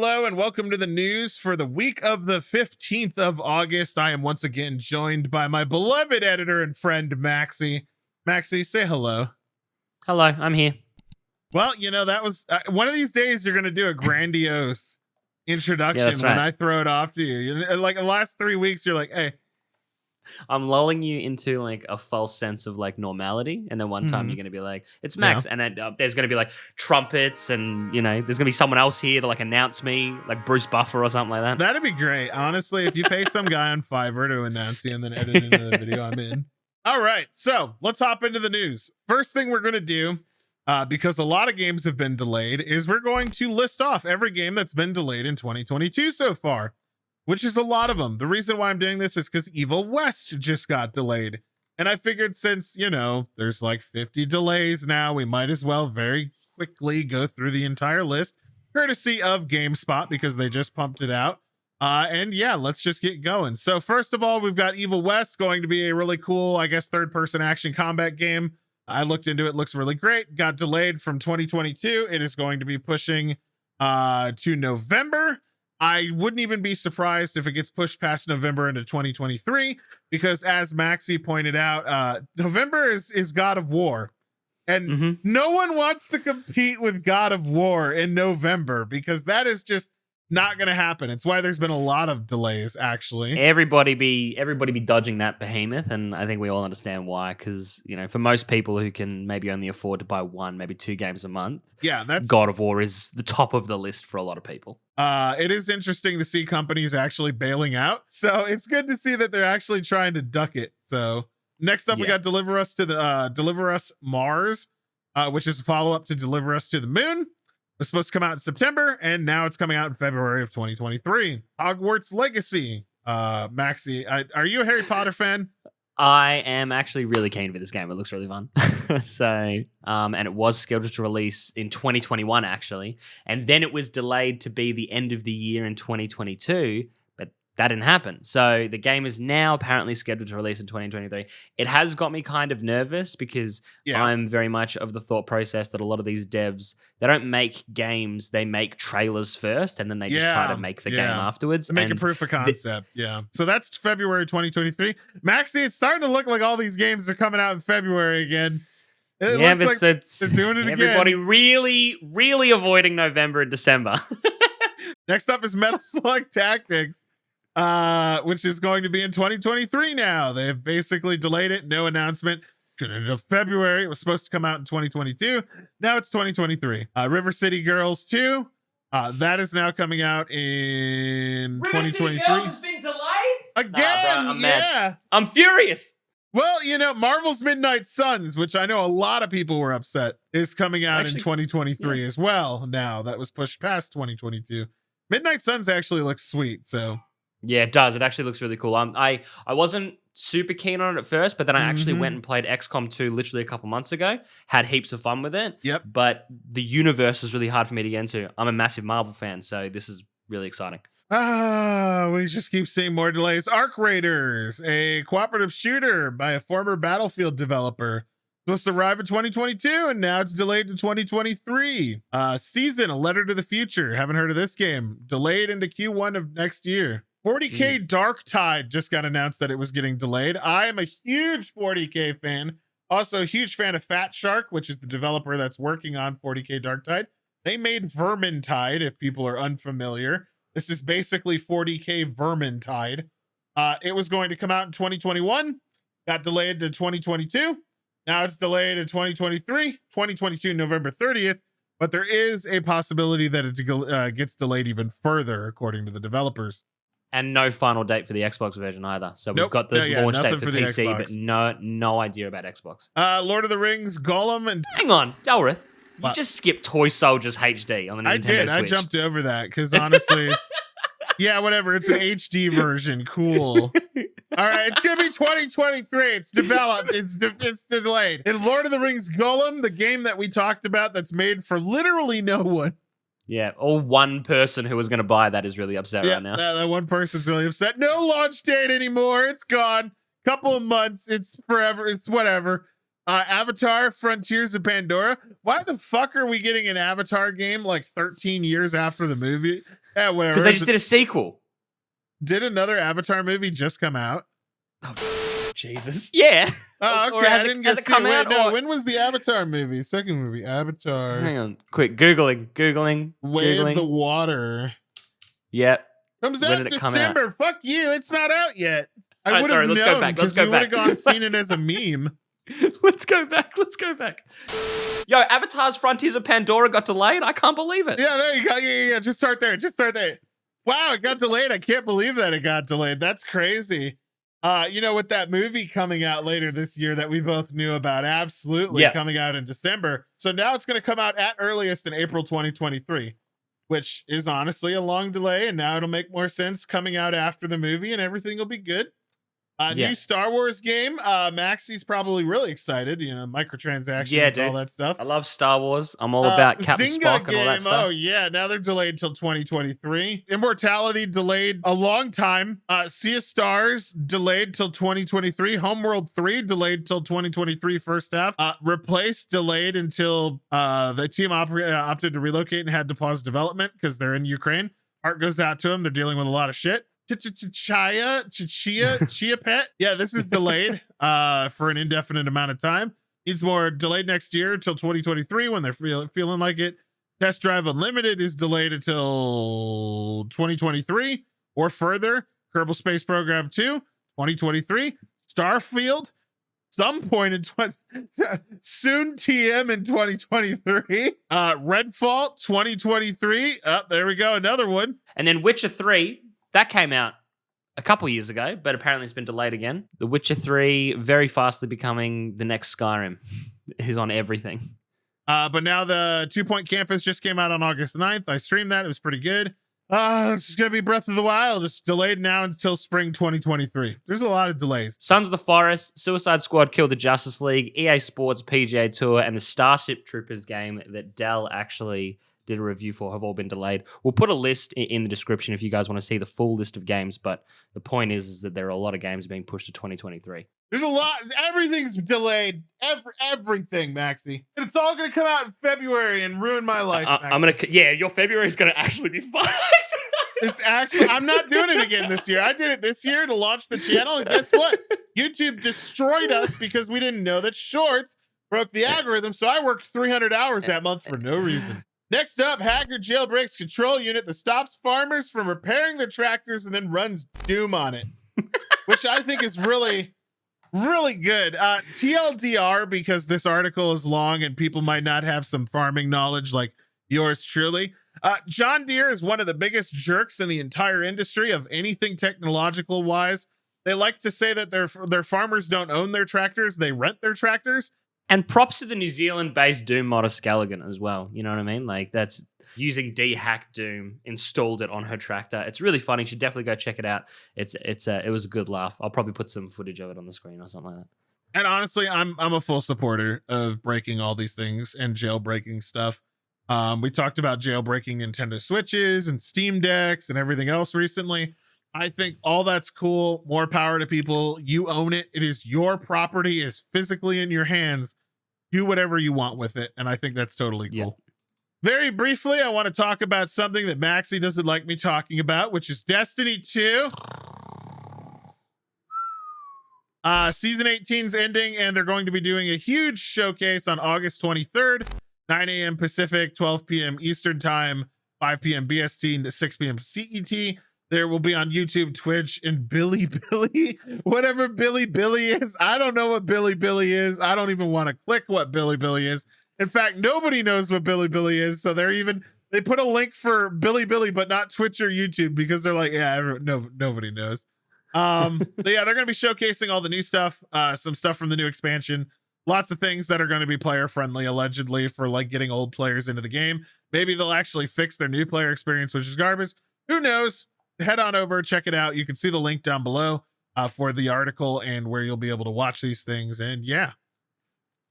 Hello and welcome to the news for the week of the 15th of August. I am once again joined by my beloved editor and friend, Maxie. Maxie, say hello. Hello, I'm here. Well, you know, that was one of these days you're going to do a grandiose introduction that's right. when I throw it off to you. Like the last 3 weeks, you're like, hey. I'm lulling you into like a false sense of like normality, and then one time you're going to be like, it's Max, and then, there's going to be like trumpets, and you know, there's going to be someone else here to like announce me, like Bruce Buffer or something like that. That'd be great. Honestly, if you pay some guy on Fiverr to announce you and then edit into the video, I'm in. All right, so let's hop into the news. First thing we're going to do, because a lot of games have been delayed, is we're going to list off every game that's been delayed in 2022 so far, which is a lot of them. The reason why I'm doing this is because Evil West just got delayed. And I figured since, you know, there's like 50 delays now, we might as well very quickly go through the entire list, courtesy of GameSpot, because they just pumped it out. And yeah, let's just get going. So first of all, we've got Evil West, going to be a really cool, I guess, third-person action combat game. I looked into it, looks really great. Got delayed from 2022. It is going to be pushing to November. I wouldn't even be surprised if it gets pushed past November into 2023, because as Maxie pointed out, November is God of War. And no one wants to compete with God of War in November, because that is just not going to happen. It's why there's been a lot of delays, actually. Everybody be dodging that behemoth, and I think we all understand why, because, you know, for most people who can maybe only afford to buy one, maybe 2 games a month, that's God of War is the top of the list for a lot of people. It is interesting to see companies actually bailing out. So it's good to see that they're actually trying to duck it. So next up, we got Deliver Us Mars, which is a follow-up to Deliver Us to the Moon. It was supposed to come out in September, and now it's coming out in February of 2023. Hogwarts Legacy. Maxie, are you a Harry Potter fan? I am actually really keen for this game. It looks really fun. So, and it was scheduled to release in 2021, actually. And then it was delayed to be the end of the year in 2022. But that didn't happen. So the game is now apparently scheduled to release in 2023. It has got me kind of nervous, because I'm very much of the thought process that a lot of these devs, they don't make games, they make trailers first, and then they just try to make the game afterwards. They make a proof of concept. So that's February 2023. Maxie, it's starting to look like all these games are coming out in February again. It looks like they're doing it everybody again. really avoiding November and December. Next up is Metal Slug Tactics, which is going to be in 2023 now. They have basically delayed it. No announcement. Could end up February. It was supposed to come out in 2022. Now it's 2023. River City Girls 2. That is now coming out in 2023. River City Girls has been delayed? Again, I'm mad. I'm furious. Well, you know, Marvel's Midnight Suns, which I know a lot of people were upset, is coming out in 2023 as well. Now that was pushed past 2022. Midnight Suns actually looks sweet, so. Yeah, it does. It actually looks really cool. I wasn't super keen on it at first, but then I actually went and played XCOM 2 literally a couple months ago. Had heaps of fun with it. Yep. But the universe was really hard for me to get into. I'm a massive Marvel fan, so this is really exciting. We just keep seeing more delays. Arc Raiders, a cooperative shooter by a former Battlefield developer, supposed to arrive in 2022, and now it's delayed to 2023. Season, A Letter to the Future. Haven't heard of this game. Delayed into Q1 of next year. 40K Dark Tide just got announced that it was getting delayed. I am a huge 40K fan. Also a huge fan of Fat Shark, which is the developer that's working on 40K Dark Tide. They made Vermintide, if people are unfamiliar. This is basically 40K Vermintide. It was going to come out in 2021. Got delayed to 2022. Now it's delayed in 2023, 2022, November 30th. But there is a possibility that it gets delayed even further, according to the developers. And no final date for the Xbox version either. So we've got the launch date for PC, but no idea about Xbox. Lord of the Rings, Gollum, and... Hang on, Delrith. You just skipped Toy Soldiers HD on the Nintendo Switch. I jumped over that because honestly, it's... yeah, whatever. It's an HD version. Cool. All right, it's gonna be 2023. It's developed. It's delayed. And Lord of the Rings Gollum, the game that we talked about, that's made for literally no one. Yeah, or one person who was going to buy that is really upset right now. That one person's really upset. No launch date anymore. It's gone. Couple of months. It's forever. It's whatever. Avatar Frontiers of Pandora. Why the fuck are we getting an Avatar game like 13 years after the movie? Yeah, whatever. Because they just did a sequel. Did another Avatar movie just come out? Oh, Jesus. Yeah. Oh, Or okay. has I didn't it get to see come it. Wait, out, no, or- when was the Avatar movie? Second movie, Avatar. Hang on. Quick. Googling. Way of Googling. the Water. Yep. Comes When out did it come out? December. Fuck you. It's not out yet. I Alright, would sorry, have let's known go back. Let's 'cause go we would have back. gone seen it as a meme. Let's go back. Yo, Avatar's Frontiers of Pandora got delayed. I can't believe it. Yeah, there you go. Yeah. Just start there. Wow, it got delayed. I can't believe that it got delayed. That's crazy. With that movie coming out later this year that we both knew about, absolutely coming out in December. So now it's going to come out at earliest in April 2023, which is honestly a long delay. And now it'll make more sense coming out after the movie and everything will be good. New Star Wars game. Maxie's probably really excited. Microtransactions, all that stuff. I love Star Wars. I'm all about Captain Zynga Spock game. and all that stuff. Oh yeah, now they're delayed until 2023. Immortality delayed a long time. Sea of Stars delayed till 2023. Homeworld 3 delayed till 2023 first half. Replaced delayed until the team opted to relocate and had to pause development because they're in Ukraine. Heart goes out to them. They're dealing with a lot of shit. Chia Pet. Yeah, this is delayed for an indefinite amount of time. Needs more, delayed next year till 2023 when they're feeling like it. Test Drive Unlimited is delayed until 2023 or further. Kerbal Space Program 2, 2023. Starfield, some point in soon TM in 2023. Redfall 2023. There we go, another one. And then Witcher 3, that came out a couple years ago, but apparently it's been delayed again. The Witcher 3 very fastly becoming the next Skyrim. Is on everything. But now the 2 Point Campus just came out on August 9th. I streamed that. It was pretty good. This is going to be Breath of the Wild. It's delayed now until spring 2023. There's a lot of delays. Sons of the Forest, Suicide Squad Kill the Justice League, EA Sports PGA Tour, and the Starship Troopers game that Dell actually did a review for have all been delayed. We'll put a list in the description if you guys want to see the full list of games, but the point is that there are a lot of games being pushed to 2023. There's a lot. Everything's delayed. Everything, Maxie. And it's all going to come out in February and ruin my life. Your February is going to actually be fine. I'm not doing it again this year. I did it this year to launch the channel, and guess what? YouTube destroyed us because we didn't know that shorts broke the algorithm, so I worked 300 hours that month for no reason. Next up, hacker jailbreaks control unit that stops farmers from repairing their tractors and then runs Doom on it, which I think is really, really good. TLDR, because this article is long and people might not have some farming knowledge like yours truly. John Deere is one of the biggest jerks in the entire industry of anything technological wise. They like to say that their farmers don't own their tractors, they rent their tractors. And props to the New Zealand-based Doom modder Scalligan as well. You know what I mean? Like, that's using D-Hack Doom, installed it on her tractor. It's really funny. You should definitely go check it out. It was a good laugh. I'll probably put some footage of it on the screen or something like that. And honestly, I'm a full supporter of breaking all these things and jailbreaking stuff. We talked about jailbreaking Nintendo Switches and Steam Decks and everything else recently. I think all that's cool. More power to people. You own it. It is your property. It's physically in your hands. Do whatever you want with it. And I think that's totally cool. Yeah. Very briefly, I want to talk about something that Maxie doesn't like me talking about, which is Destiny 2. Season 18's ending, and they're going to be doing a huge showcase on August 23rd, 9 a.m. Pacific, 12 p.m. Eastern Time, 5 p.m. BST, and 6 p.m. CET. There will be on YouTube, Twitch, and Billy, whatever Billy is. I don't know what Billy is. I don't even want to click what Billy is. In fact, nobody knows what Billy is. So they put a link for Billy, but not Twitch or YouTube because they're like, nobody knows. But yeah, they're going to be showcasing all the new stuff, some stuff from the new expansion, lots of things that are going to be player friendly, allegedly, for like getting old players into the game. Maybe they'll actually fix their new player experience, which is garbage. Who knows? Head on over, check it out. You can see the link down below for the article and where you'll be able to watch these things. And yeah,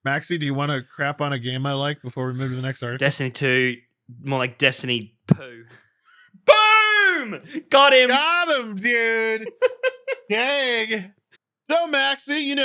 Maxie, do you want to crap on a game I like before we move to the next article? Destiny 2, more like Destiny Poo. Boom! Got him, dude. Dang. So, Maxie,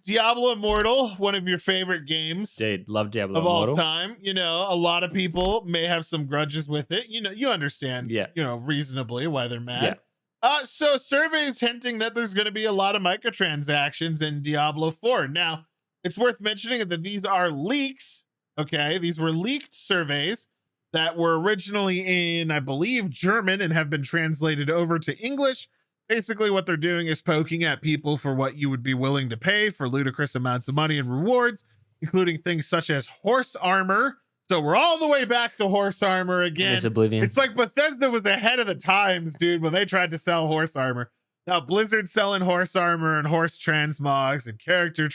Diablo Immortal, one of your favorite games Dude, love Diablo of all Immortal. time. A lot of people may have some grudges with it. You understand, Yeah. reasonably why they're mad. Yeah. So surveys hinting that there's going to be a lot of microtransactions in Diablo 4. Now, it's worth mentioning that these are leaks. Okay, these were leaked surveys that were originally in, I believe, German and have been translated over to English. Basically, what they're doing is poking at people for what you would be willing to pay for ludicrous amounts of money and rewards, including things such as horse armor. So we're all the way back to horse armor again. It's Oblivion. It's like Bethesda was ahead of the times, dude, when they tried to sell horse armor. Now Blizzard's selling horse armor and horse transmogs and character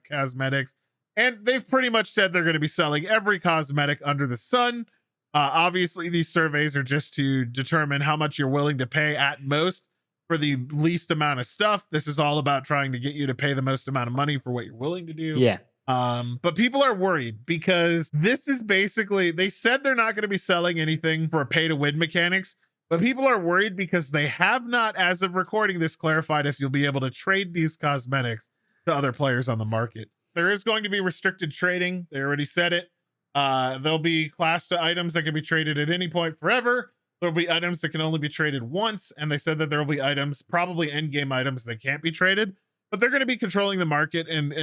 cosmetics. And they've pretty much said they're going to be selling every cosmetic under the sun. Obviously, these surveys are just to determine how much you're willing to pay at most for the least amount of stuff. This is all about trying to get you to pay the most amount of money for what you're willing to do. Yeah. But people are worried because this is basically, they said they're not going to be selling anything for pay to win mechanics, but people are worried because they have not, as of recording this, clarified if you'll be able to trade these cosmetics to other players on the market. There is going to be restricted trading. They already said it. There'll be class to items that can be traded at any point forever. There'll be items that can only be traded once. And they said that there will be items, probably end game items, that can't be traded, but they're going to be controlling the market and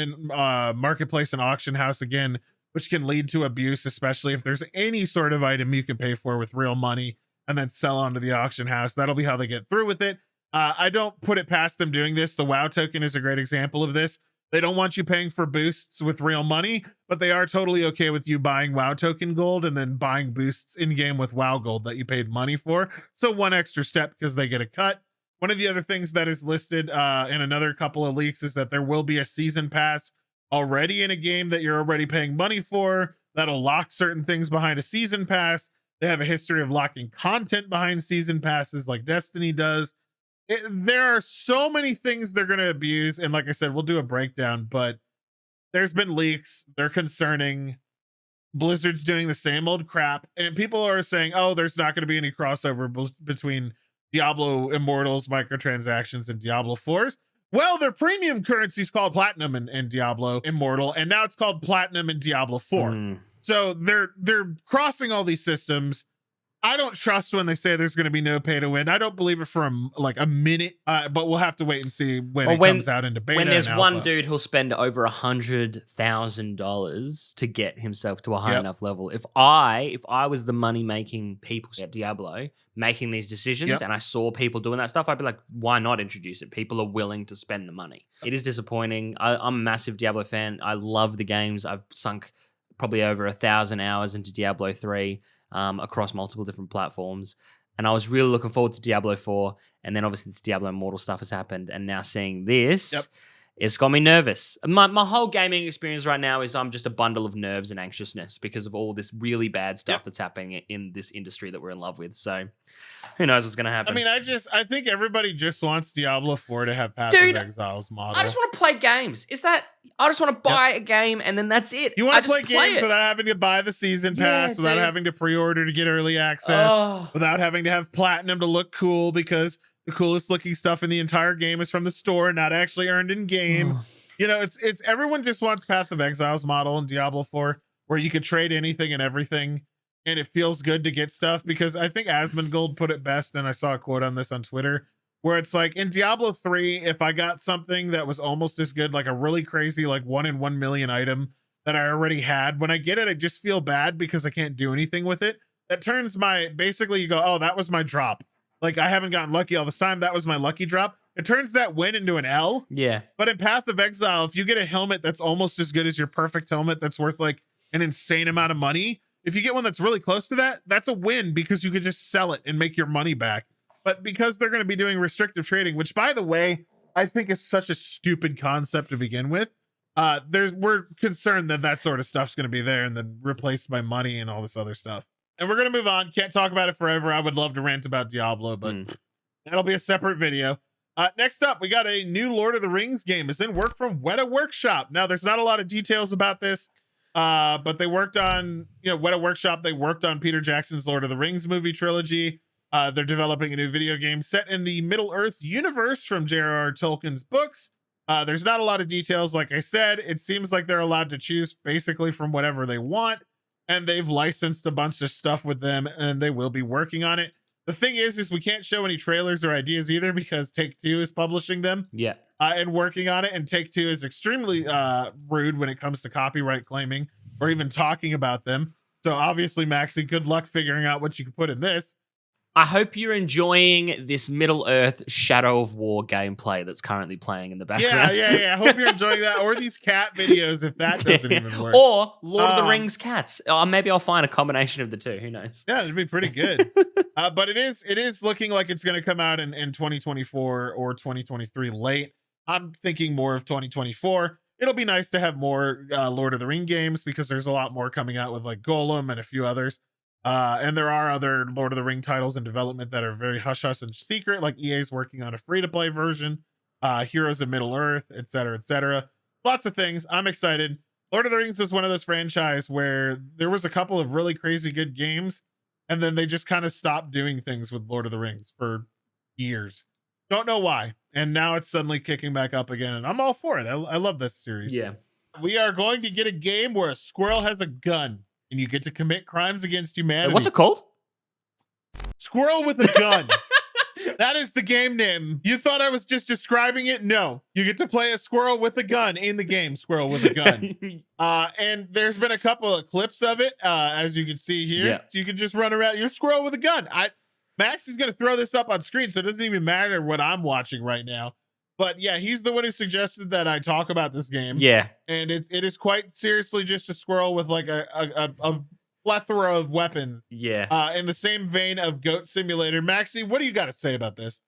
marketplace and auction house again, which can lead to abuse, especially if there's any sort of item you can pay for with real money and then sell onto the auction house. That'll be how they get through with it. I don't put it past them doing this. The WoW token is a great example of this. They don't want you paying for boosts with real money, but they are totally okay with you buying WoW token gold and then buying boosts in game with WoW gold that you paid money for. So one extra step because they get a cut. One of the other things that is listed in another couple of leaks is that there will be a season pass already in a game that you're already paying money for that'll lock certain things behind a season pass. They have a history of locking content behind season passes like Destiny does. There are so many things they're going to abuse. And like I said, we'll do a breakdown, but there's been leaks. They're concerning. Blizzard's doing the same old crap. And people are saying, oh, there's not going to be any crossover between Diablo Immortals, microtransactions, and Diablo 4s. Well, their premium currency is called Platinum and Diablo Immortal, and now it's called Platinum and Diablo 4. So they're crossing all these systems. I don't trust when they say there's going to be no pay to win. I don't believe it for a minute, but we'll have to wait and see when it comes out into beta. When there's one dude who'll spend over $100,000 to get himself to a high enough level. If I was the money making people at Diablo making these decisions and I saw people doing that stuff, I'd be like, why not introduce it? People are willing to spend the money. It is disappointing. I'm a massive Diablo fan. I love the games. I've sunk probably over 1,000 hours into Diablo 3. Across multiple different platforms. And I was really looking forward to Diablo 4. And then obviously this Diablo Immortal stuff has happened. And now seeing this, it's got me nervous. My whole gaming experience right now is I'm just a bundle of nerves and anxiousness because of all this really bad stuff that's happening in this industry that we're in love with. So who knows what's going to happen. I mean, I think everybody just wants Diablo 4 to have Path of Exiles model. I just want to play games. I just want to buy a game and then that's it. You want to play games without having to buy the season pass, without having to pre-order to get early access, without having to have platinum to look cool because the coolest looking stuff in the entire game is from the store, not actually earned in game. It's everyone just wants Path of Exiles model in Diablo 4 where you could trade anything and everything. And it feels good to get stuff because I think Asmongold put it best. And I saw a quote on this on Twitter where it's like in Diablo 3, if I got something that was almost as good, like a really crazy, like 1 in 1 million item that I already had, when I get it, I just feel bad because I can't do anything with it. That turns basically you go, oh, that was my drop. Like I haven't gotten lucky all this time. That was my lucky drop. It turns that win into an L. Yeah. But in Path of Exile, if you get a helmet that's almost as good as your perfect helmet, that's worth like an insane amount of money. If you get one that's really close to that, that's a win because you could just sell it and make your money back. But because they're going to be doing restrictive trading, which by the way, I think is such a stupid concept to begin with. We're concerned that sort of stuff's going to be there and then replaced by money and all this other stuff. And we're going to move on. Can't talk about it forever. I would love to rant about Diablo, but that'll be a separate video. Next up, we got a new Lord of the Rings game. It's in work from Weta Workshop. Now, there's not a lot of details about this. But they worked on, Weta Workshop. They worked on Peter Jackson's Lord of the Rings movie trilogy. They're developing a new video game set in the Middle Earth universe from J.R.R. Tolkien's books. There's not a lot of details. Like I said, it seems like they're allowed to choose basically from whatever they want, and they've licensed a bunch of stuff with them, and they will be working on it. The thing is we can't show any trailers or ideas either because Take-Two is publishing them. Yeah. And working on it, and Take-Two is extremely rude when it comes to copyright claiming or even talking about them. So obviously, Maxi, good luck figuring out what you can put in this. I hope you're enjoying this Middle-earth Shadow of War gameplay that's currently playing in the background. Yeah. I hope you're enjoying that, or these cat videos if that doesn't even work. Or Lord of the Rings cats. Maybe I'll find a combination of the two. Who knows? Yeah, it'd be pretty good. But it is looking like it's going to come out in 2024 or 2023 late. I'm thinking more of 2024. It'll be nice to have more Lord of the Ring games because there's a lot more coming out with like Golem and a few others. And there are other Lord of the Ring titles in development that are very hush-hush and secret, like EA's working on a free-to-play version, Heroes of Middle-earth, etc., etc. Lots of things. I'm excited. Lord of the Rings is one of those franchise where there was a couple of really crazy good games, and then they just kind of stopped doing things with Lord of the Rings for years. Don't know why. And now it's suddenly kicking back up again, and I'm all for it. I love this series. Yeah. We are going to get a game where a squirrel has a gun, and you get to commit crimes against humanity. What's it called? Squirrel with a Gun. That is the game name. You thought I was just describing it? No. You get to play a squirrel with a gun in the game, Squirrel with a Gun. And there's been a couple of clips of it, as you can see here. Yeah. So you can just run around. You're a squirrel with a gun. Max is going to throw this up on screen, so it doesn't even matter what I'm watching right now. But yeah, he's the one who suggested that I talk about this game. Yeah. And it is quite seriously just a squirrel with like a plethora of weapons. Yeah. In the same vein of Goat Simulator. Maxi, what do you got to say about this?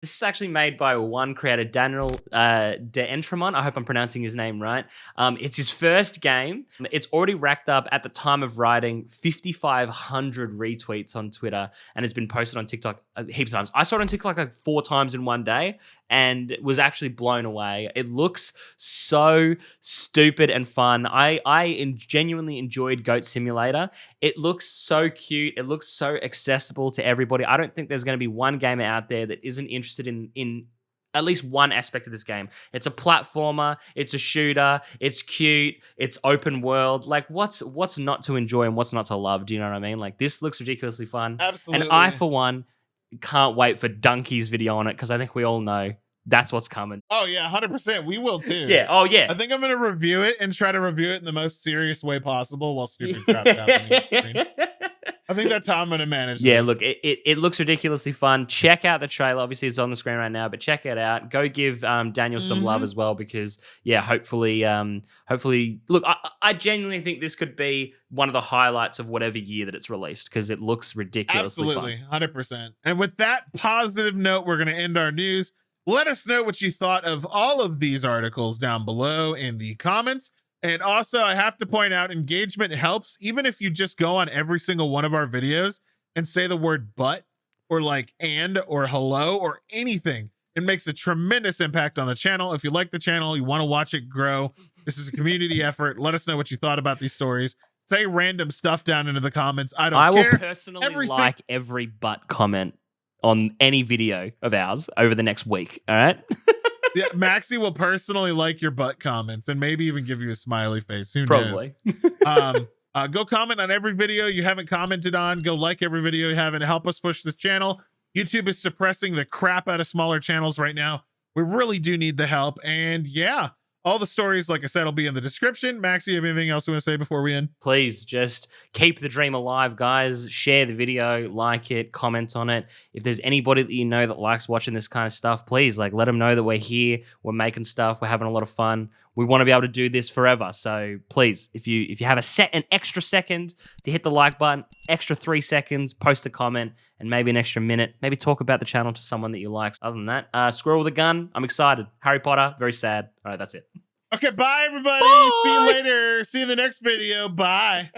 This is actually made by one creator, Daniel D'Entremont. I hope I'm pronouncing his name right. It's his first game. It's already racked up, at the time of writing, 5,500 retweets on Twitter, and it's been posted on TikTok heaps of times. I saw it on TikTok like 4 times in one day and was actually blown away. It looks so stupid and fun. I genuinely enjoyed Goat Simulator. It looks so cute. It looks so accessible to everybody. I don't think there's going to be one gamer out there that isn't interested in at least one aspect of this game. It's a platformer, it's a shooter, it's cute, it's open world. Like what's not to enjoy and what's not to love? Do you know what I mean? Like this looks ridiculously fun. Absolutely. And I, for one, can't wait for Donkey's video on it because I think we all know that's what's coming. Oh yeah, 100%. We will too. Yeah. Oh yeah. I think I'm going to review it and try to review it in the most serious way possible while stupid crap's happening. I think that's how I'm going to manage Yeah, this. look, it looks ridiculously fun. Check out the trailer. Obviously, it's on the screen right now, but check it out. Go give Daniel some love as well because, yeah, hopefully, look, I genuinely think this could be one of the highlights of whatever year that it's released because it looks ridiculously Absolutely, fun. 100%. And with that positive note, we're going to end our news. Let us know what you thought of all of these articles down below in the comments. And also, I have to point out, engagement helps. Even if you just go on every single one of our videos and say the word but or like and or hello or anything, it makes a tremendous impact on the channel. If you like the channel, you want to watch it grow, this is a community effort. Let us know what you thought about these stories. Say random stuff down into the comments. I will care. Personally like every but comment on any video of ours over the next week. All right. Yeah, Maxi will personally like your butt comments and maybe even give you a smiley face. Who Probably. knows? Go comment on every video you haven't commented on. Go like every video you haven't. Help us push this channel. YouTube is suppressing the crap out of smaller channels right now. We really do need the help. And yeah, all the stories, like I said, will be in the description. Maxi, you have anything else you want to say before we end? Please just keep the dream alive, guys. Share the video, like it, comment on it. If there's anybody that you know that likes watching this kind of stuff, please let them know that we're here. We're making stuff. We're having a lot of fun. We want to be able to do this forever. So please, if you have an extra second to hit the like button, extra 3 seconds, post a comment, and maybe an extra minute, maybe talk about the channel to someone that you like. Other than that, Squirrel with a Gun. I'm excited. Harry Potter, very sad. All right, that's it. Okay, bye everybody. Bye. See you later. See you in the next video. Bye.